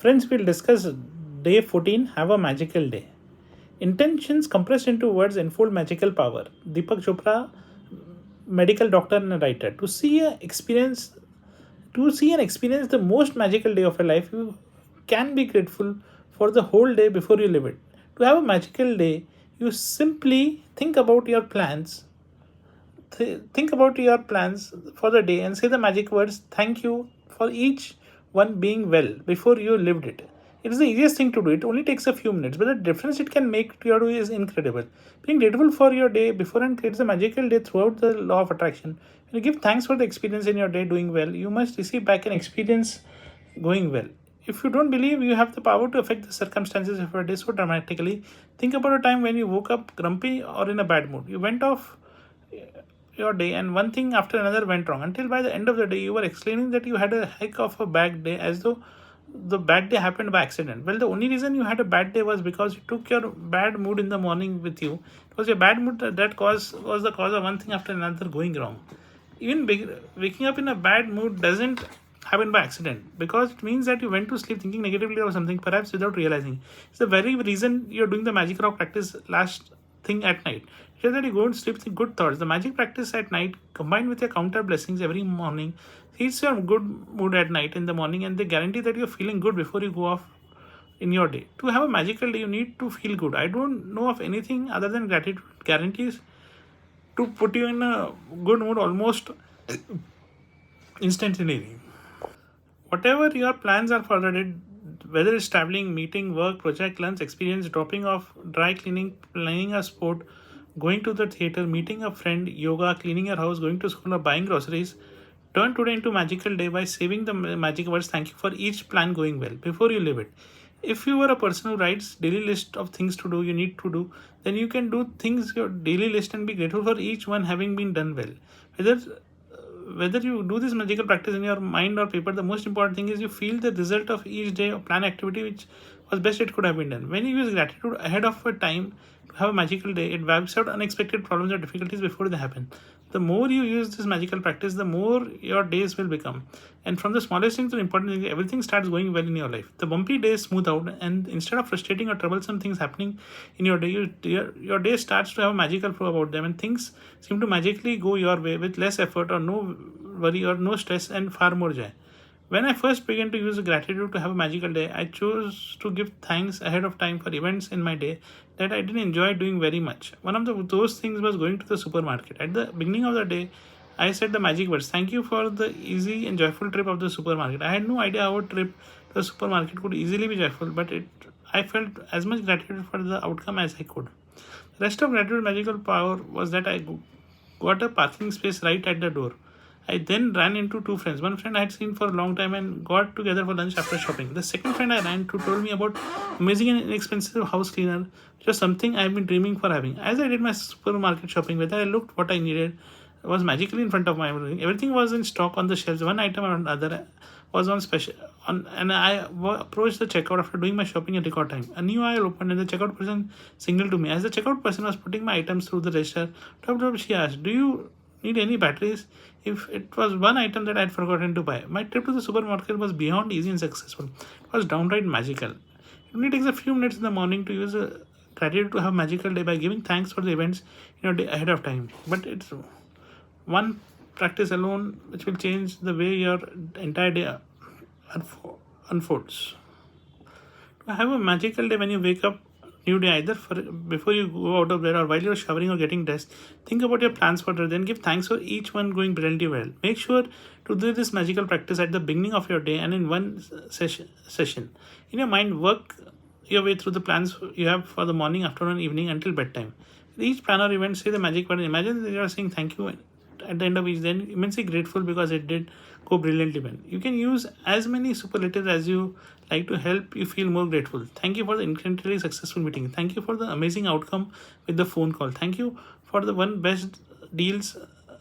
Friends, we'll discuss day 14, have a magical day. Intentions compressed into words enfold magical power. Deepak Chopra, medical doctor and a writer. To see and experience the most magical day of your life, you can be grateful for the whole day before you live it. To have a magical day, you simply think about your plans for the day and say the magic words thank you for each one being well before you lived it. It is the easiest thing to do. It only takes a few minutes, but the difference it can make to your day is incredible. Being grateful for your day beforehand creates a magical day throughout the law of attraction. When you give thanks for the experience in your day doing well, you must receive back an experience going well. If you don't believe you have the power to affect the circumstances of your day so dramatically, think about a time when you woke up grumpy or in a bad mood. You went off your day and one thing after another went wrong until by the end of the day you were explaining that you had a heck of a bad day as though the bad day happened by accident. Well, the only reason you had a bad day was because you took your bad mood in the morning with you. It was your bad mood that was the cause of one thing after another going wrong. Even waking up in a bad mood doesn't happen by accident, because it means that you went to sleep thinking negatively or something, perhaps without realizing. It's the very reason you're doing the magic rock practice last thing at night. It's just that you go and sleep with good thoughts. The magic practice at night combined with your counter blessings every morning feeds your good mood at night in the morning, and they guarantee that you're feeling good before you go off in your day. To have a magical day, you need to feel good. I don't know of anything other than gratitude guarantees to put you in a good mood almost instantly. Whatever your plans are for the day, whether it's traveling, meeting, work, project, lunch, experience, dropping off, dry cleaning, planning a sport, going to the theater, meeting a friend, yoga, cleaning your house, going to school, or buying groceries, turn today into magical day by saving the magic words thank you for each plan going well before you live it. If you are a person who writes daily list of things to do you need to do, then you can do things your daily list and be grateful for each one having been done well. Whether you do this magical practice in your mind or paper, the most important thing is you feel the result of each day or plan activity which was best it could have been done. When you use gratitude ahead of a time to have a magical day, it wipes out unexpected problems or difficulties before they happen. The more you use this magical practice, the more your days will become. And from the smallest thing to the important thing, everything starts going well in your life. The bumpy days smooth out, and instead of frustrating or troublesome things happening in your day, your day starts to have a magical flow about them, and things seem to magically go your way with less effort or no worry or no stress and far more joy. When I first began to use gratitude to have a magical day, I chose to give thanks ahead of time for events in my day that I didn't enjoy doing very much. One of those things was going to the supermarket. At the beginning of the day, I said the magic words, thank you for the easy and joyful trip of the supermarket. I had no idea how a trip to the supermarket could easily be joyful, but I felt as much gratitude for the outcome as I could. The rest of gratitude magical power was that I got a parking space right at the door. I then ran into two friends. One friend I had seen for a long time and got together for lunch after shopping. The second friend I ran to told me about amazing and inexpensive house cleaner, which was something I have been dreaming for having. As I did my supermarket shopping, whether I looked what I needed was magically in front of my everything. Everything was in stock on the shelves. One item or another was on special. And I approached the checkout after doing my shopping in record time. A new aisle opened and the checkout person signaled to me. As the checkout person was putting my items through the register, she asked, "Do you need any batteries?" If it was one item that I had forgotten to buy. My trip to the supermarket was beyond easy and successful. It was downright magical. It only takes a few minutes in the morning to use a gratitude to have a magical day by giving thanks for the events in your day ahead of time. But it's one practice alone which will change the way your entire day unfolds. To have a magical day when you wake up new day, either before you go out of bed or while you're showering or getting dressed, think about your plans for the day, then give thanks for each one going brilliantly well. Make sure to do this magical practice at the beginning of your day and in one session. In your mind, work your way through the plans you have for the morning, afternoon, evening until bedtime. With each plan or event, say the magic word. Imagine that you are saying thank you at the end of each, then immensely grateful because it did go brilliantly well. You can use as many superlatives as you like to help you feel more grateful. Thank you for the incredibly successful meeting. Thank you for the amazing outcome with the phone call. Thank you for the one best deals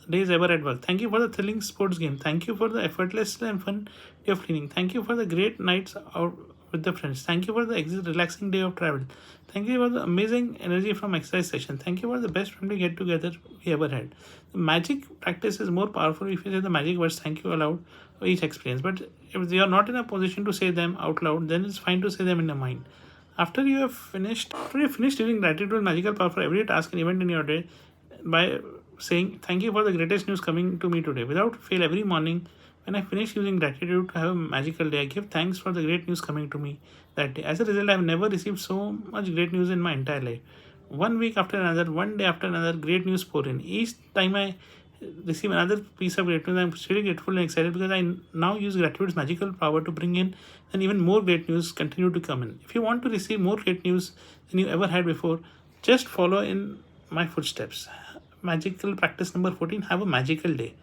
days ever at work. Thank you for the thrilling sports game. Thank you for the effortless and fun day of cleaning. Thank you for the great nights out with the friends. Thank you for the relaxing day of travel. Thank you for the amazing energy from exercise session. Thank you for the best family get together we ever had. The magic practice is more powerful if you say the magic words thank you aloud for each experience. But if you are not in a position to say them out loud, then it's fine to say them in your mind. After you finish using gratitude with magical power for every task and event in your day, by saying thank you for the greatest news coming to me today, without fail, every morning when I finish using gratitude to have a magical day, I give thanks for the great news coming to me that day. As a result, I have never received so much great news in my entire life. One week after another, one day after another, great news pour in. Each time I receive another piece of great news, I'm really grateful and excited because I now use gratitude's magical power to bring in and even more great news continue to come in. If you want to receive more great news than you ever had before, just follow in my footsteps. Magical practice number 14: have a magical day.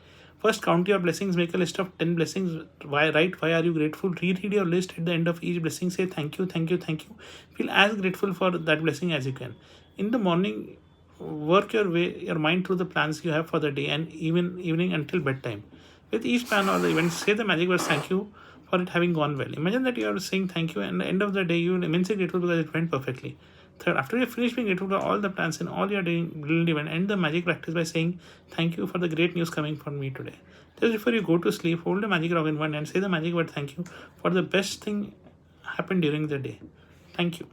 First, count your blessings. Make a list of 10 blessings. Why are you grateful? Reread your list at the end of each blessing. Say thank you, thank you, thank you. Feel as grateful for that blessing as you can. In the morning, work your mind through the plans you have for the day, and even evening until bedtime. With each plan or the event, say the magic words thank you for it having gone well. Imagine that you are saying thank you, and at the end of the day, you are immensely grateful because it went perfectly. Third, after you finish being grateful for all the plans and all you're doing brilliant event, end the magic practice by saying thank you for the great news coming from me today. Just before you go to sleep, hold the magic rock in one hand and say the magic word thank you for the best thing happened during the day. Thank you.